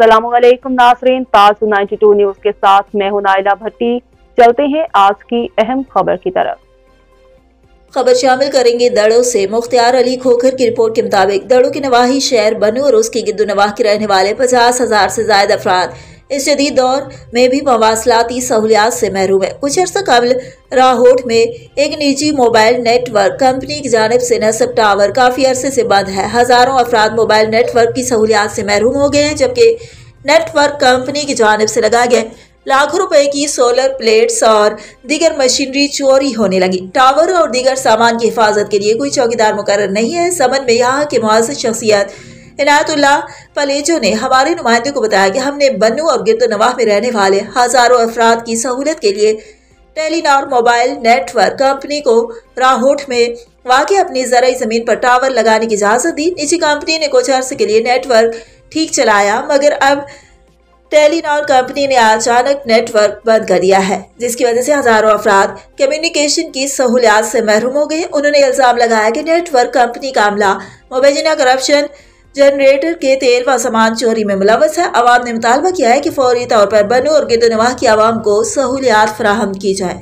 अस्सलाम वालेकुम नाज़रीन, ताज़ 92 न्यूज़ के साथ मैं हूं नाइला भट्टी। चलते हैं आज की अहम खबर की तरफ। खबर शामिल करेंगे दड़ों से। मुख्तियार अली खोखर की रिपोर्ट के मुताबिक दड़ों के नवाही शहर बनू और उसकी गिद्दोनवाह के रहने वाले 50,000 से ज्यादा अफराद इस जदीद दौर में भी मवासलाती सहूलियात से महरूम है। कुछ अर्सा कबल राहोट में एक निजी मोबाइल नेटवर्क कंपनी की जानिब से नस्ब टावर काफी अरसे से बंद है। हजारों अफराद मोबाइल नेटवर्क की सहूलियात से महरूम हो गए हैं, जबकि नेटवर्क कंपनी की जानिब से लगाए गए लाखों रुपए की सोलर प्लेट्स और दीगर मशीनरी चोरी होने लगी। टावर और दीगर सामान की हिफाजत के लिए कोई चौकीदार मुकर्रर नहीं है। समन में यहाँ के मुआज़्ज़िज़ शख्सियत इनायतुल्लाह पलेजो ने हमारे नुमाइंदे को बताया कि हमने बनू और गिरदोनवाह में रहने वाले हजारों अफराद की सहूलत के लिए टेलीनॉर मोबाइल नेटवर्क कंपनी को राहोट में वाक़ई अपनी ज़राई ज़मीन पर टावर लगाने की इजाज़त दी। निजी कंपनी ने कुछ अर्से के लिए नेटवर्क ठीक चलाया, मगर अब टेलीनॉर कंपनी ने अचानक नेटवर्क बंद कर दिया है, जिसकी वजह से हजारों अफराद कम्युनिकेशन की सहूलियात से महरूम हो गए। उन्होंने इल्जाम लगाया कि नेटवर्क कंपनी का अमला मुबैना करप्शन, जनरेटर के तेल व सामान चोरी में मुलव्वस है। अवाम ने मुतालबा किया है कि फौरी तौर पर बनू और गिरदोनवाह की आवाम को सहूलियात फराहम की जाए।